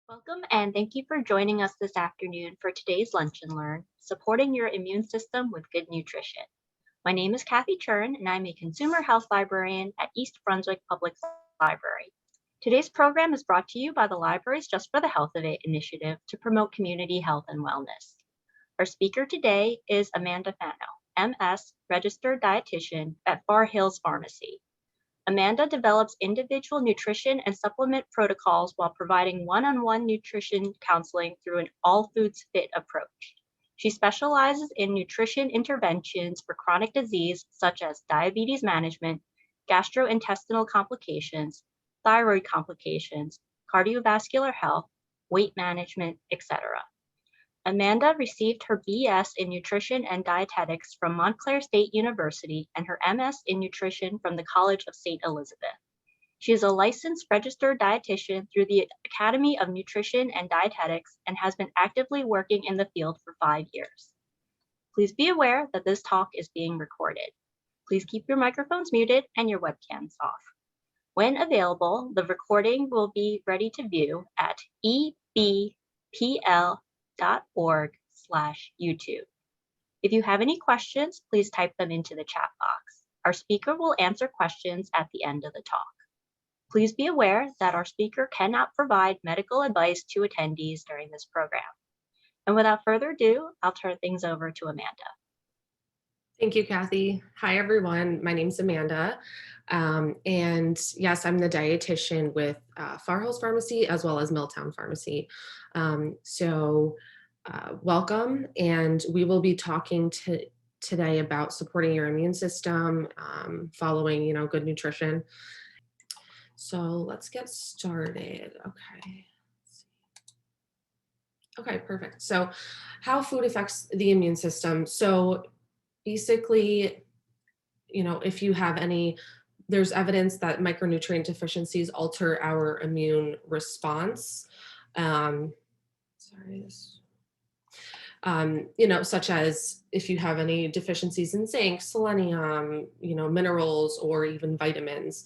Welcome and thank you for joining us this afternoon for today's Lunch and Learn, supporting your immune system with good nutrition. My name is Kathy Churn and I'm a consumer health librarian at East Brunswick Public Library. Today's program is brought to you by the library's Just for the Health of It initiative to promote community health and wellness. Our speaker today is Amanda Fano, MS, registered dietitian at Far Hills Pharmacy. Amanda develops individual nutrition and supplement protocols while providing one-on-one nutrition counseling through an all foods fit approach. She specializes in nutrition interventions for chronic disease such as diabetes management, gastrointestinal complications, thyroid complications, cardiovascular health, weight management, etc. Amanda received her BS in Nutrition and Dietetics from Montclair State University and her MS in Nutrition from the College of St. Elizabeth. She is a licensed registered dietitian through the Academy of Nutrition and Dietetics and has been actively working in the field for 5 years. Please be aware that this talk is being recorded. Please keep your microphones muted and your webcams off. When available, the recording will be ready to view at ebpl.org/YouTube. If you have any questions, please type them into the chat box. Our speaker will answer questions at the end of the talk. Please be aware that our speaker cannot provide medical advice to attendees during this program. And without further ado, I'll turn things over to Amanda. Thank you, Kathy. Hi, everyone. My name's Amanda. And yes, I'm the dietitian with Far Hills Pharmacy as well as Milltown Pharmacy. Welcome. And we will be talking today about supporting your immune system, following, good nutrition. So let's get started. Okay, perfect. So how food affects the immune system. So basically, if you have there's evidence that micronutrient deficiencies alter our immune response. Such as if you have any deficiencies in zinc, selenium, minerals, or even vitamins,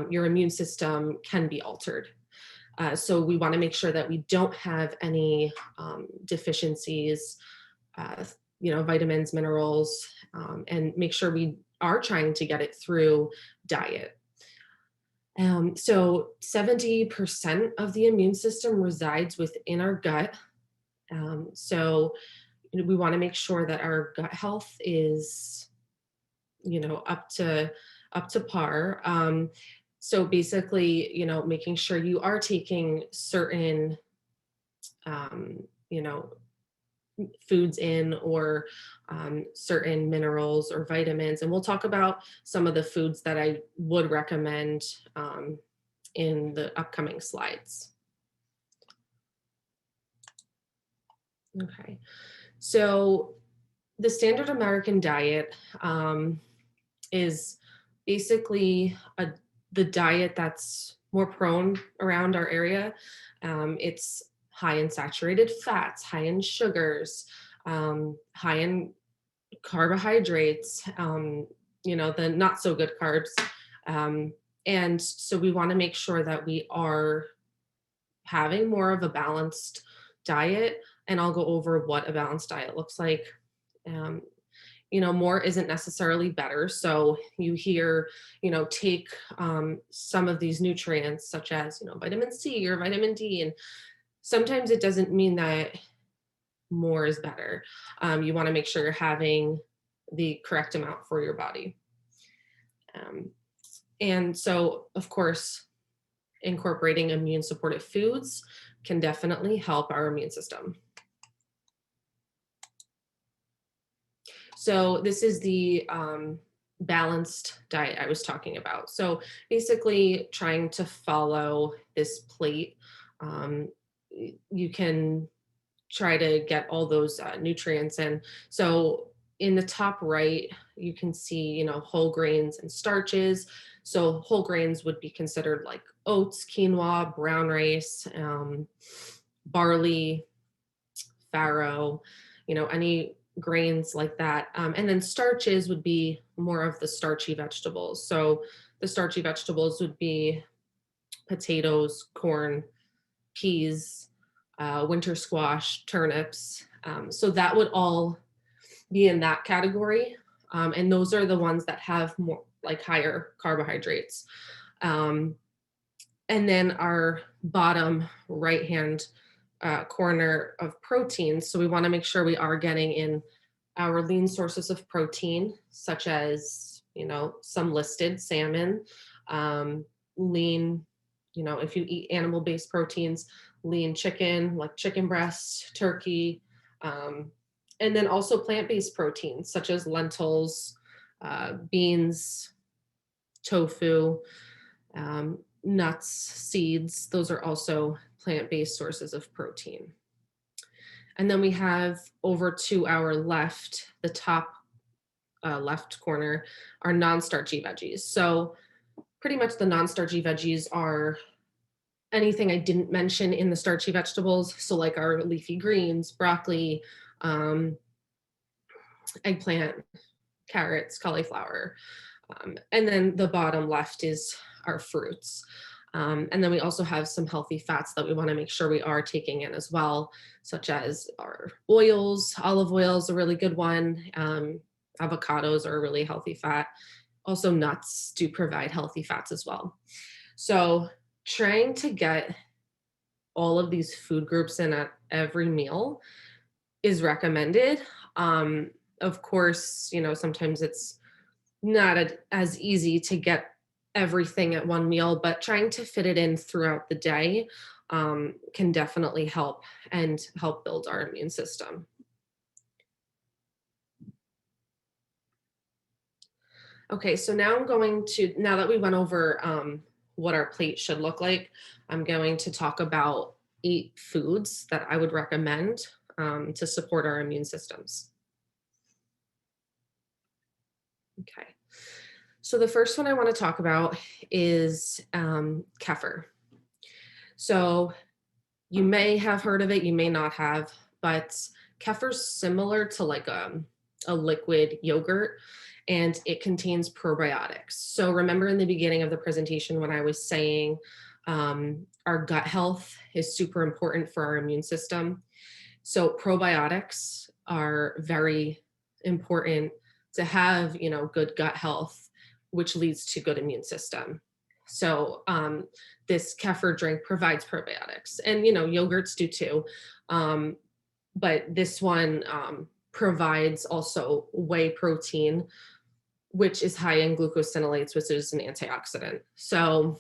your immune system can be altered. So we want to make sure that we don't have any deficiencies, vitamins, minerals, and make sure we are trying to get it through diet. So 70% of the immune system resides within our gut. So we want to make sure that our gut health is, up to par. So basically, making sure you are taking certain, foods in, or certain minerals or vitamins. And we'll talk about some of the foods that I would recommend in the upcoming slides. Okay, so the standard American diet is basically the diet that's more prone around our area. It's high in saturated fats, high in sugars, high in carbohydrates, the not so good carbs. And so we want to make sure that we are having more of a balanced diet. And I'll go over what a balanced diet looks like. More isn't necessarily better. So you hear, take some of these nutrients such as, vitamin C or vitamin D. And sometimes it doesn't mean that more is better. You want to make sure you're having the correct amount for your body. And so, of course, incorporating immune supportive foods can definitely help our immune system. So this is the balanced diet I was talking about. So basically trying to follow this plate. You can try to get all those nutrients in. So in the top right, you can see, whole grains and starches. So whole grains would be considered like oats, quinoa, brown rice, barley, farro, any grains like that. And then starches would be more of the starchy vegetables. So the starchy vegetables would be potatoes, corn, peas, winter squash, turnips. So that would all be in that category. And those are the ones that have more like higher carbohydrates. Um, and then our bottom right hand corner of protein. So we want to make sure we are getting in our lean sources of protein, such as, some listed salmon, lean, if you eat animal based proteins, lean chicken, like chicken breast, turkey, and then also plant based proteins, such as lentils, beans, tofu, nuts, seeds. Those are also plant based sources of protein. And then we have over to our left, the top left corner, are non-starchy veggies. So pretty much the non-starchy veggies are anything I didn't mention in the starchy vegetables. So like our leafy greens, broccoli, eggplant, carrots, cauliflower. And then the bottom left is our fruits. And then we also have some healthy fats that we want to make sure we are taking in as well, such as our oils. Olive oil is a really good one. Avocados are a really healthy fat. Also, nuts do provide healthy fats as well. So, trying to get all of these food groups in at every meal is recommended. Of course, sometimes it's not as easy to get everything at one meal, but trying to fit it in throughout the day can definitely help and help build our immune system. Okay, so now now that we went over what our plate should look like, I'm going to talk about 8 foods that I would recommend to support our immune systems. Okay. So the first one I want to talk about is kefir. So you may have heard of it, you may not have, but kefir's similar to like a liquid yogurt, and it contains probiotics. So remember in the beginning of the presentation when I was saying our gut health is super important for our immune system. So probiotics are very important to have, good gut health, which leads to good immune system. So this kefir drink provides probiotics, and yogurts do too. But this one provides also whey protein, which is high in glucosinolates, which is an antioxidant. So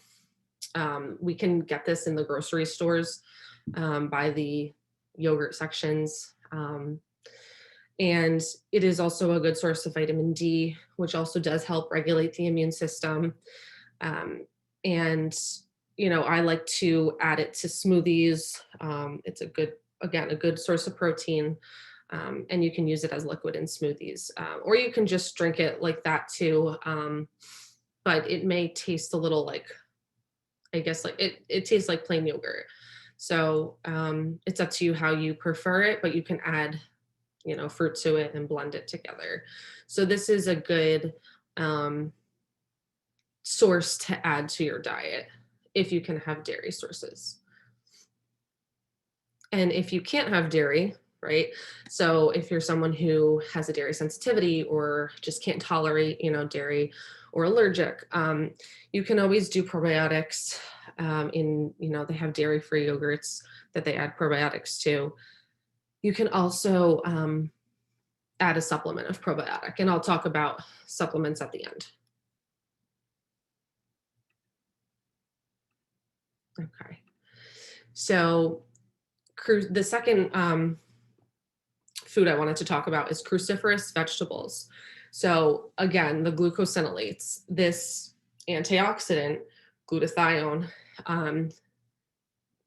we can get this in the grocery stores by the yogurt sections. And it is also a good source of vitamin D, which also does help regulate the immune system. And, I like to add it to smoothies. It's a good source of protein. And you can use it as liquid in smoothies, or you can just drink it like that too. But it may taste a little like, I guess, like it tastes like plain yogurt. So it's up to you how you prefer it, but you can add, fruit to it and blend it together. So this is a good source to add to your diet if you can have dairy sources. And if you can't have dairy, right? So if you're someone who has a dairy sensitivity or just can't tolerate, dairy or allergic, you can always do probiotics they have dairy-free yogurts that they add probiotics to. You can also add a supplement of probiotic, and I'll talk about supplements at the end. Okay. So the second food I wanted to talk about is cruciferous vegetables. So again, the glucosinolates, this antioxidant, glutathione,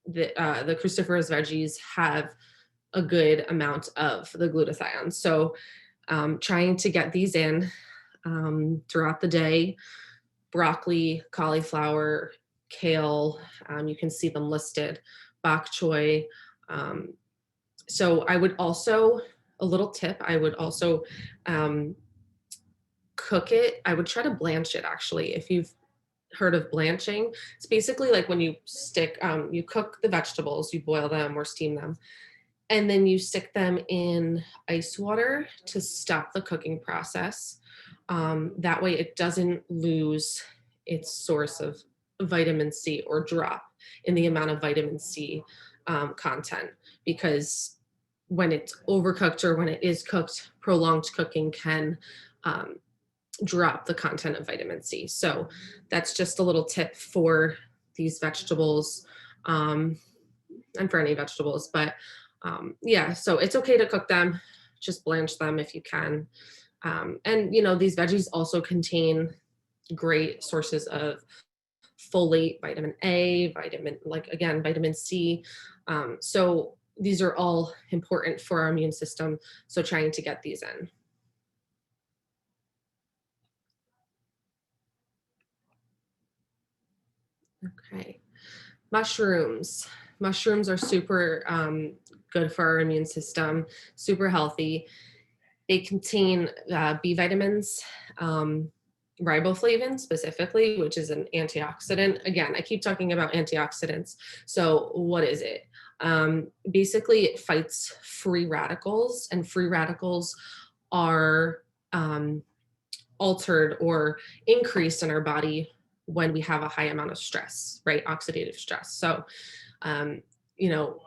the cruciferous veggies have a good amount of the glutathione. So trying to get these in throughout the day, broccoli, cauliflower, kale, you can see them listed, bok choy. So I would also, a little tip, I would also cook it. I would try to blanch it actually. If you've heard of blanching? It's basically like when you cook the vegetables, you boil them or steam them, and then you stick them in ice water to stop the cooking process. That way it doesn't lose its source of vitamin C or drop in the amount of vitamin C content, because when it's overcooked or when it is cooked, prolonged cooking can um, drop the content of vitamin C. So that's just a little tip for these vegetables, um, and for any vegetables. But yeah, so it's okay to cook them, just blanch them if you can. And these veggies also contain great sources of folate, vitamin A, vitamin C. So these are all important for our immune system. So trying to get these in. Okay. Mushrooms. Mushrooms are super good for our immune system, super healthy. They contain B vitamins, riboflavin specifically, which is an antioxidant. Again, I keep talking about antioxidants. So, what is it? Basically, it fights free radicals, and free radicals are altered or increased in our body when we have a high amount of stress, right? Oxidative stress. So, um, you know,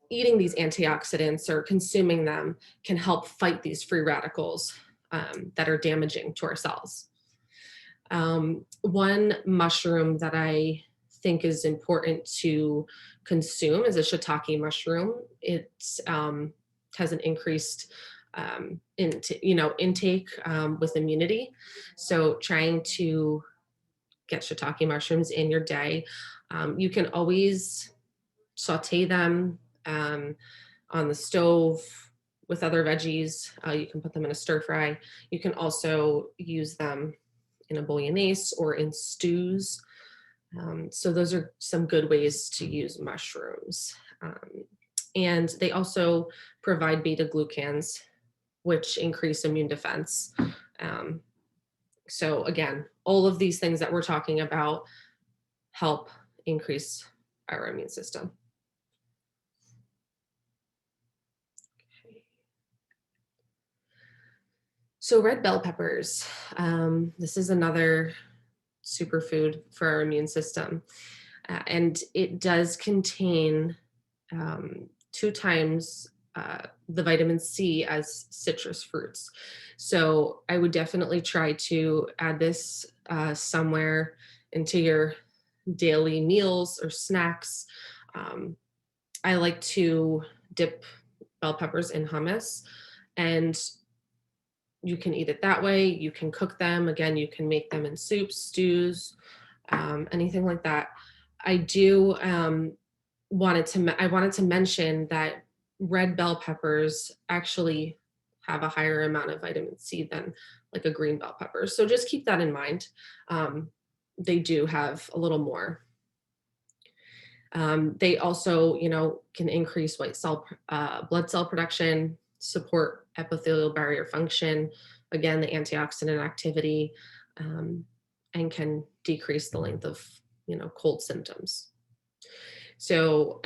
eating these antioxidants or consuming them can help fight these free radicals that are damaging to our cells. One mushroom that I think is important to consume is a shiitake mushroom. It has an increased intake with immunity. So trying to get shiitake mushrooms in your day. You can always saute them on the stove with other veggies. You can put them in a stir fry. You can also use them in a bolognese or in stews. So those are some good ways to use mushrooms. And they also provide beta glucans, which increase immune defense. So again, all of these things that we're talking about help increase our immune system. So red bell peppers, this is another superfood for our immune system. And it does contain 2 times the vitamin C as citrus fruits. So I would definitely try to add this somewhere into your daily meals or snacks. I like to dip bell peppers in hummus, and you can eat it that way. You can cook them. Again, you can make them in soups, stews, anything like that. I do I wanted to mention that red bell peppers actually have a higher amount of vitamin C than like a green bell pepper. So just keep that in mind. They do have a little more. They also, can increase blood cell production, support epithelial barrier function, again, the antioxidant activity, and can decrease the length of, cold symptoms. So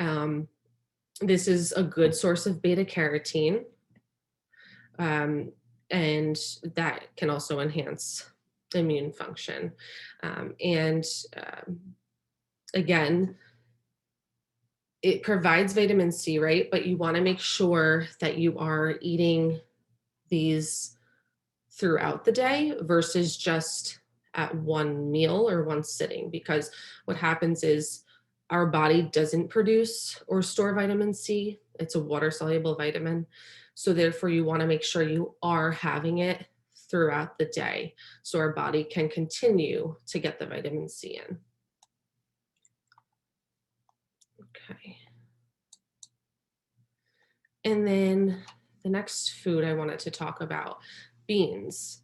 this is a good source of beta carotene, and that can also enhance immune function. And again, it provides vitamin C, right? But you want to make sure that you are eating these throughout the day versus just at one meal or one sitting, because what happens is our body doesn't produce or store vitamin C. It's a water soluble vitamin. So therefore you want to make sure you are having it throughout the day so our body can continue to get the vitamin C in. Okay. And then the next food I wanted to talk about, beans.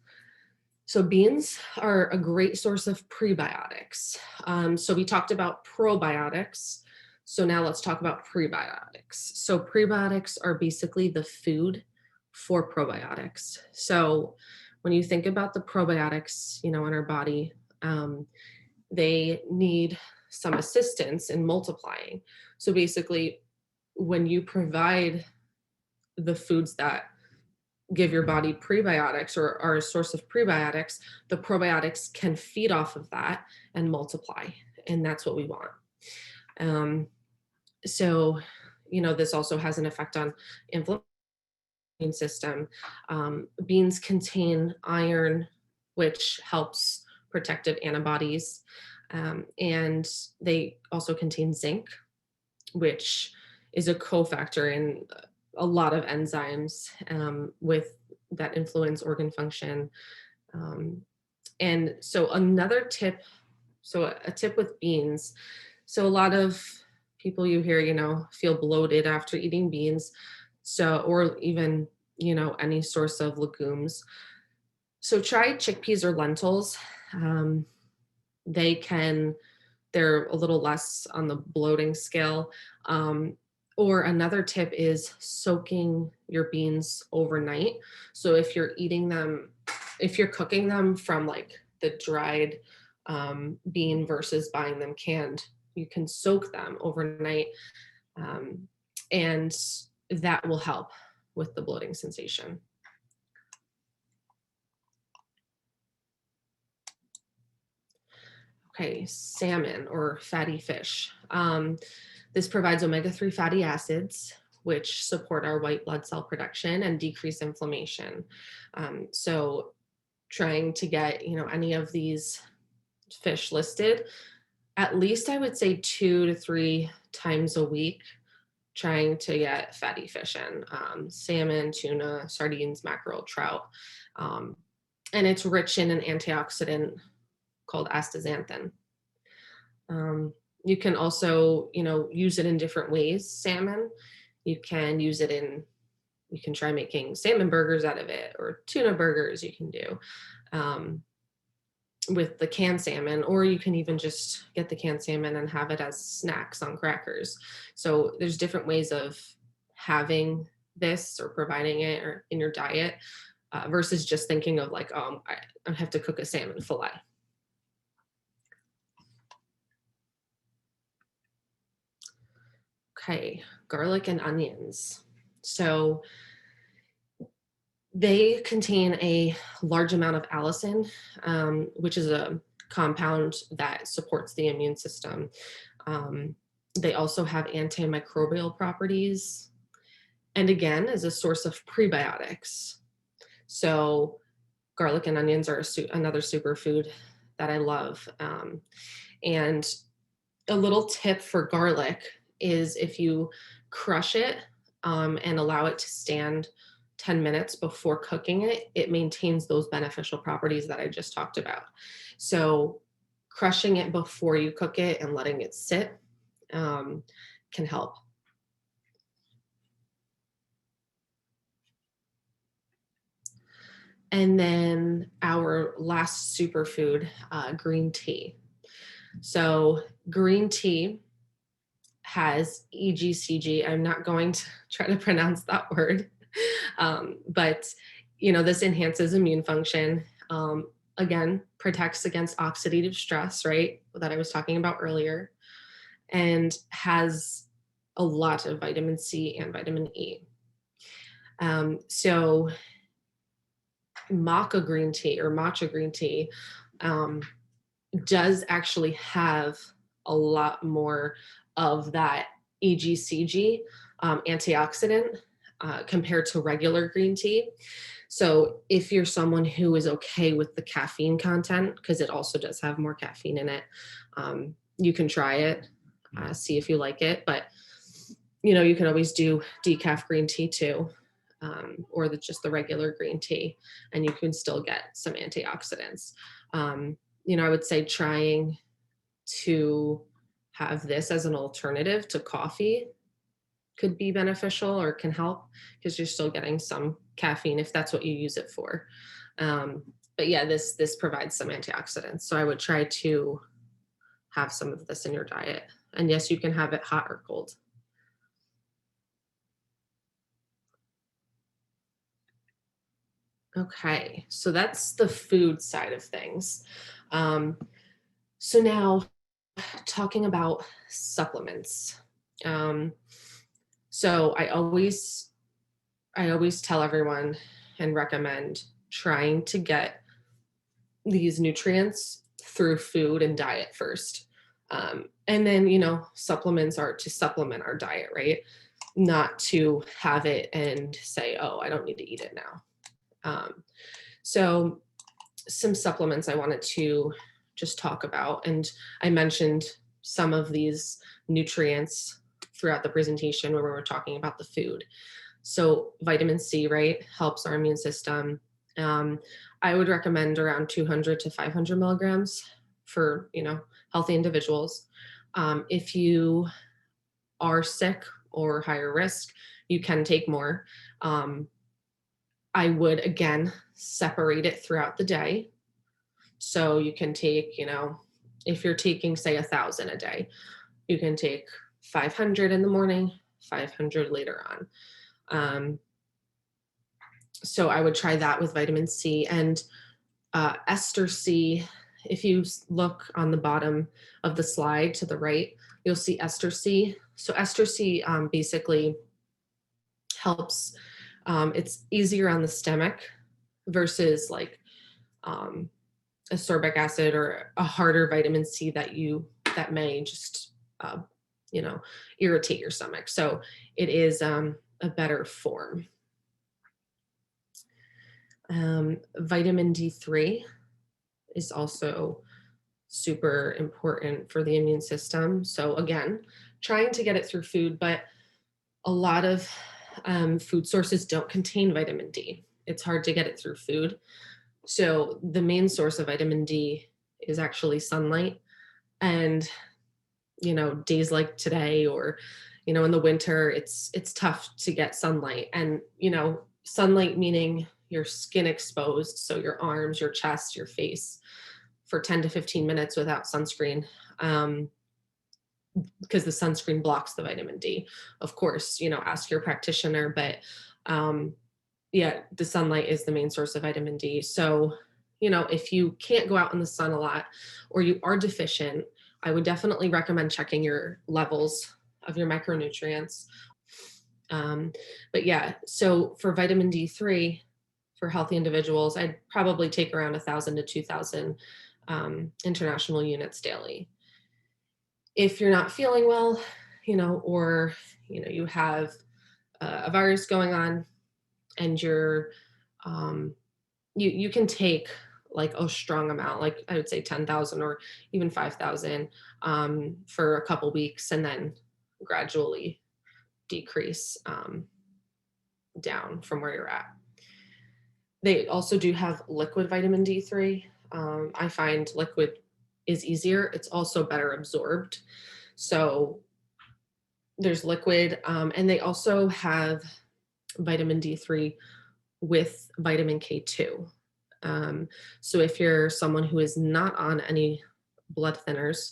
So beans are a great source of prebiotics. So we talked about probiotics. So now let's talk about prebiotics. So prebiotics are basically the food for probiotics. So when you think about the probiotics, in our body, they need some assistance in multiplying. So basically, when you provide the foods that give your body prebiotics or are a source of prebiotics, the probiotics can feed off of that and multiply. And that's what we want. Um, so, this also has an effect on inflammation system. Beans contain iron, which helps protective antibodies. And they also contain zinc, which is a cofactor in a lot of enzymes with that influence organ function. Um, and so another tip, so a tip with beans. So a lot of people you hear, feel bloated after eating beans. So, or even, any source of legumes. So try chickpeas or lentils. Um, they can they're a little less on the bloating scale. Um, or another tip is soaking your beans overnight. So if you're cooking them from like the dried bean versus buying them canned, you can soak them overnight, um, and that will help with the bloating sensation. Okay, salmon or fatty fish. This provides omega-3 fatty acids, which support our white blood cell production and decrease inflammation. So trying to get, any of these fish listed, at least I would say 2 to 3 times a week, trying to get fatty fish in, salmon, tuna, sardines, mackerel, trout. Um, and it's rich in an antioxidant called astaxanthin. You can also, use it in different ways. Salmon, you can use it you can try making salmon burgers out of it, or tuna burgers you can do um, with the canned salmon, or you can even just get the canned salmon and have it as snacks on crackers. So there's different ways of having this or providing it or in your diet versus just thinking of like, oh, I have to cook a salmon fillet. Okay, garlic and onions. So they contain a large amount of allicin, which is a compound that supports the immune system. Um, they also have antimicrobial properties, and again, is a source of prebiotics. So garlic and onions are another superfood that I love. And a little tip for garlic is if you crush it and allow it to stand 10 minutes before cooking it, it maintains those beneficial properties that I just talked about. So crushing it before you cook it and letting it sit can help. And then our last superfood, green tea. So green tea has EGCG. I'm not going to try to pronounce that word, but this enhances immune function. Again, protects against oxidative stress, right? That I was talking about earlier, and has a lot of vitamin C and vitamin E. So maca green tea or matcha green tea does actually have a lot more of that EGCG antioxidant compared to regular green tea. So if you're someone who is okay with the caffeine content, because it also does have more caffeine in it, you can try it, see if you like it. But you can always do decaf green tea too, or just the regular green tea, and you can still get some antioxidants. I would say trying to have this as an alternative to coffee could be beneficial or can help, because you're still getting some caffeine if that's what you use it for. But yeah, this provides some antioxidants. So I would try to have some of this in your diet. And yes, you can have it hot or cold. Okay, so that's the food side of things. So now talking about supplements. Um, so I always tell everyone and recommend trying to get these nutrients through food and diet first. And then, supplements are to supplement our diet, right? Not to have it and say, oh, I don't need to eat it now. So, some supplements I wanted to just talk about, and I mentioned some of these nutrients throughout the presentation when we were talking about the food. So vitamin C, right, helps our immune system. Um, I would recommend around 200 to 500 milligrams for healthy individuals. If you are sick or higher risk, you can take more. Um, I would again separate it throughout the day. So you can take, if you're taking say 1,000 a day, you can take 500 in the morning, 500 later on. So I would try that with vitamin C and ester C. If you look on the bottom of the slide to the right, you'll see ester C. So ester C basically helps. It's easier on the stomach versus like um, ascorbic acid or a harder vitamin C that may just uh, irritate your stomach. So it is a better form. Vitamin D3 is also super important for the immune system. So again, trying to get it through food, but a lot of food sources don't contain vitamin D. It's hard to get it through food. So the main source of vitamin D is actually sunlight. And days like today or in the winter, it's tough to get sunlight. And sunlight meaning your skin exposed, so your arms, your chest, your face, for 10 to 15 minutes without sunscreen, because the sunscreen blocks the vitamin D. Of course, ask your practitioner, but yeah, the sunlight is the main source of vitamin D. So, if you can't go out in the sun a lot or you are deficient, I would definitely recommend checking your levels of your micronutrients. But yeah, so for vitamin D3, for healthy individuals, I'd probably take around 1,000 to 2,000 international units daily. If you're not feeling well, or you have a virus going on, and you can take like a strong amount, like I would say 10,000 or even 5,000 for a couple weeks, and then gradually decrease down from where you're at. They also do have liquid vitamin D3. I find liquid is easier. It's also better absorbed. So there's liquid, and they also have vitamin D3 with vitamin K2. So if you're someone who is not on any blood thinners,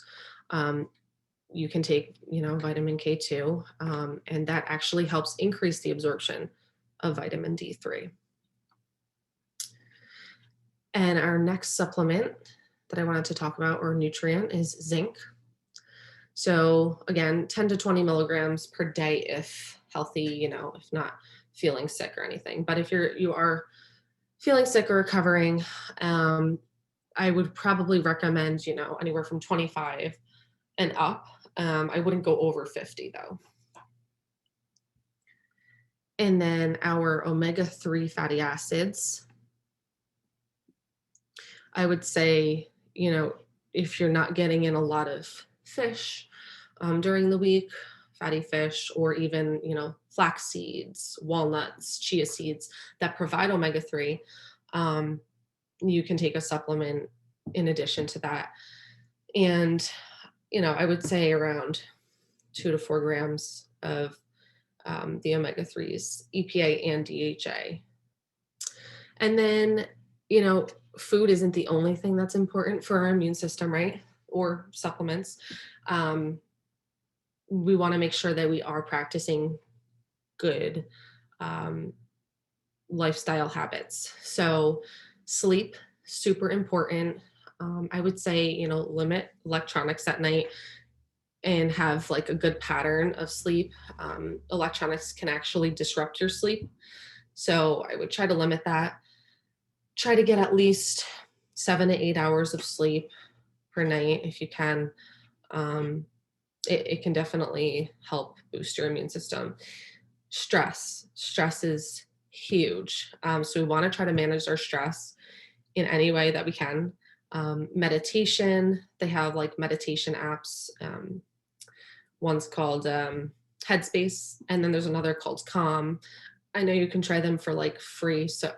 you can take, vitamin K2, and that actually helps increase the absorption of vitamin D3. And our next supplement that I wanted to talk about, or nutrient, is zinc. So again, 10 to 20 milligrams per day if healthy, if not feeling sick or anything. But if you are feeling sick or recovering, I would probably recommend, anywhere from 25 and up. I wouldn't go over 50 though. And then our omega-3 fatty acids, I would say, if you're not getting in a lot of fish during the week, fatty fish, or even, flax seeds, walnuts, chia seeds that provide omega-3, you can take a supplement in addition to that. And, I would say around 2 to 4 grams of the omega-3s, EPA and DHA. And then, food isn't the only thing that's important for our immune system, right? Or supplements. We want to make sure that we are practicing good lifestyle habits. So sleep, super important. I would say, limit electronics at night and have like a good pattern of sleep. Electronics can actually disrupt your sleep. So I would try to limit that. Try to get at least 7 to 8 hours of sleep per night if you can. Um, it can definitely help boost your immune system. Stress is huge. So we want to try to manage our stress in any way that we can. Meditation, they have like meditation apps. One's called Headspace, and then there's another called Calm. I know you can try them for like free. So,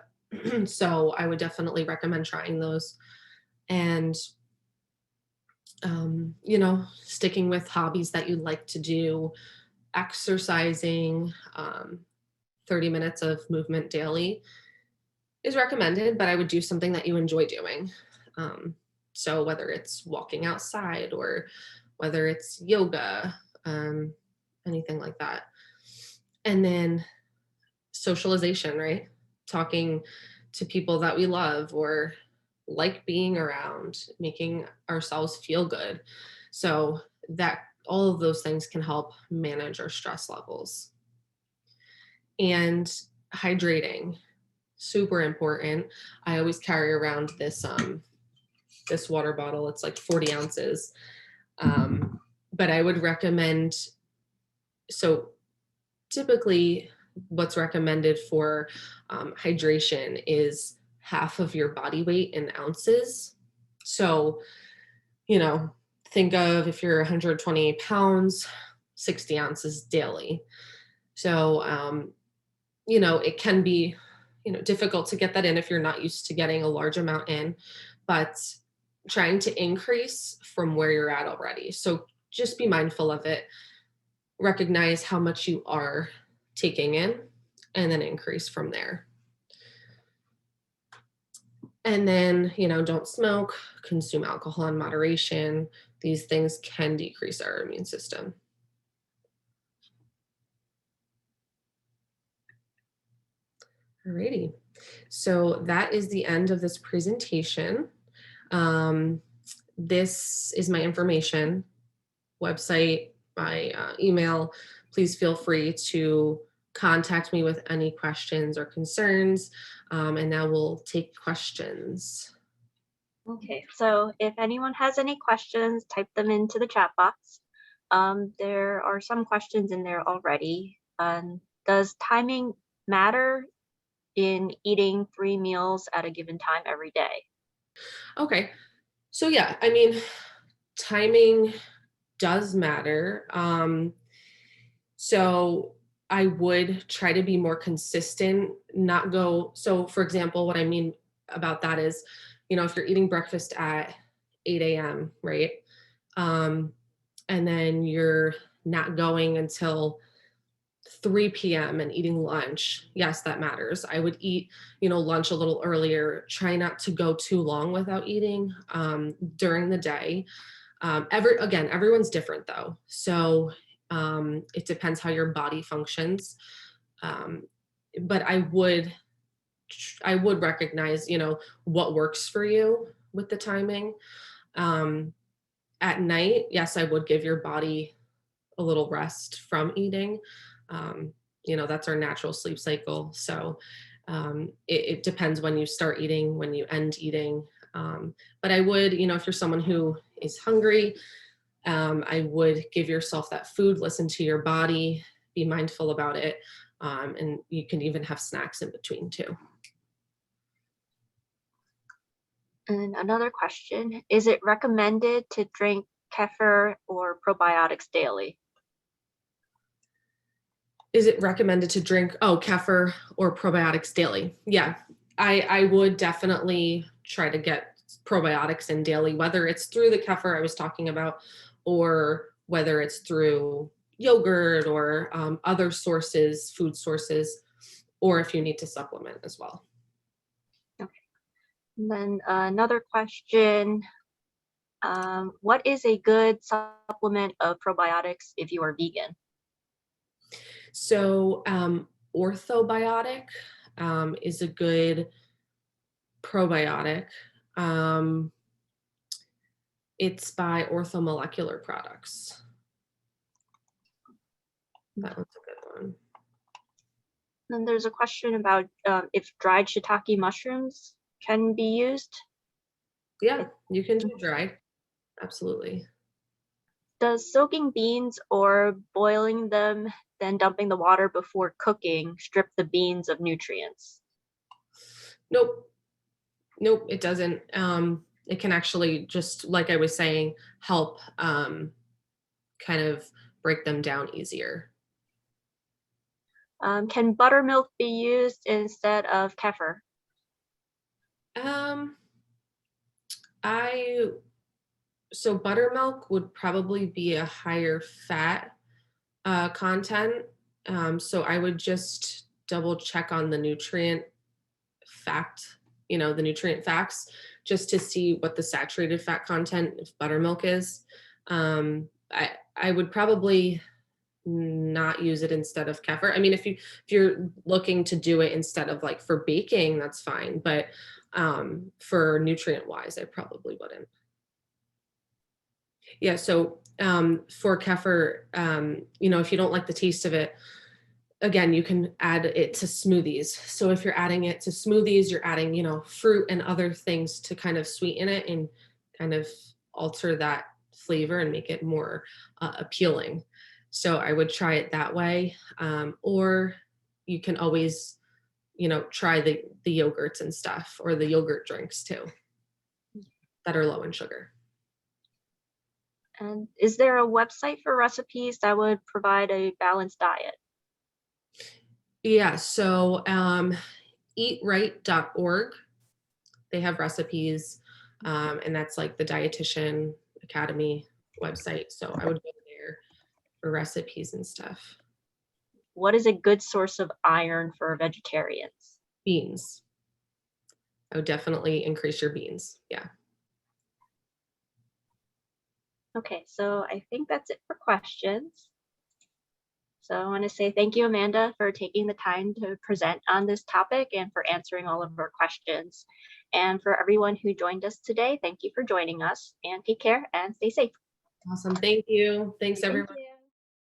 so I would definitely recommend trying those. And, sticking with hobbies that you like to do, exercising, 30 minutes of movement daily is recommended, but I would do something that you enjoy doing. Um, so whether it's walking outside or whether it's yoga, um, anything like that. And then socialization, right? Talking to people that we love or like being around, making ourselves feel good. So that all of those things can help manage our stress levels. And hydrating, super important. I always carry around this water bottle. It's like 40 ounces. But I would recommend, so typically what's recommended for hydration is half of your body weight in ounces. So, you know, think of if you're 120 pounds, 60 ounces daily. So, it can be, difficult to get that in if you're not used to getting a large amount in, but trying to increase from where you're at already. So just be mindful of it. Recognize how much you are taking in and then increase from there. And then, don't smoke, consume alcohol in moderation. These things can decrease our immune system. Alrighty. So that is the end of this presentation. This is my information, website, my email. Please feel free to contact me with any questions or concerns. And now we'll take questions. Okay, so if anyone has any questions, type them into the chat box. There are some questions in there already. Does timing matter in eating 3 meals at a given time every day? Okay. So yeah, I mean, timing does matter. So I would try to be more consistent, not go. So, for example, what I mean about that is, if you're eating breakfast at 8 a.m., right? Um, and then you're not going until 3 p.m. and eating lunch. Yes, that matters. I would eat, lunch a little earlier, try not to go too long without eating during the day. Everyone's different though. So it depends how your body functions. But I would recognize, what works for you with the timing. At night, yes, I would give your body a little rest from eating. Um, that's our natural sleep cycle. So it depends when you start eating, when you end eating. But I would, if you're someone who is hungry, I would give yourself that food, listen to your body, be mindful about it. And you can even have snacks in between too. And another question, is it recommended to drink kefir or probiotics daily? Is it recommended to drink, kefir or probiotics daily? Yeah, I would definitely try to get probiotics in daily, whether it's through the kefir I was talking about, or whether it's through yogurt or other sources, food sources, or if you need to supplement as well. Okay. And then another question, what is a good supplement of probiotics if you are vegan? So orthobiotic is a good probiotic. It's by Orthomolecular Products. That one's a good one. Then there's a question about if dried shiitake mushrooms can be used. Yeah, you can do dried. Absolutely. Does soaking beans or boiling them, then dumping the water before cooking, strip the beans of nutrients? Nope. Nope, it doesn't. It can actually, just like I was saying, help kind of break them down easier. Can buttermilk be used instead of kefir? Um, I so buttermilk would probably be a higher fat content. So I would just double check on the nutrient fact, the nutrient facts, just to see what the saturated fat content of buttermilk is. I would probably not use it instead of kefir. I mean, if you're looking to do it instead of like for baking, that's fine. But for nutrient wise, I probably wouldn't. Yeah. So for kefir, if you don't like the taste of it, again, you can add it to smoothies. So if you're adding it to smoothies, you're adding, fruit and other things to kind of sweeten it and kind of alter that flavor and make it more appealing. So I would try it that way. Or you can always, try the yogurts and stuff, or the yogurt drinks too, that are low in sugar. And is there a website for recipes that would provide a balanced diet? Yeah. So eatright.org, they have recipes, and that's like the Dietitian Academy website. So I would go there for recipes and stuff. What is a good source of iron for vegetarians? Beans. I would definitely increase your beans. Yeah. Okay, so I think that's it for questions. So I want to say thank you, Amanda, for taking the time to present on this topic and for answering all of our questions. And for everyone who joined us today, thank you for joining us, and take care and stay safe. Awesome. Thank you. Thanks, Thank everyone. you.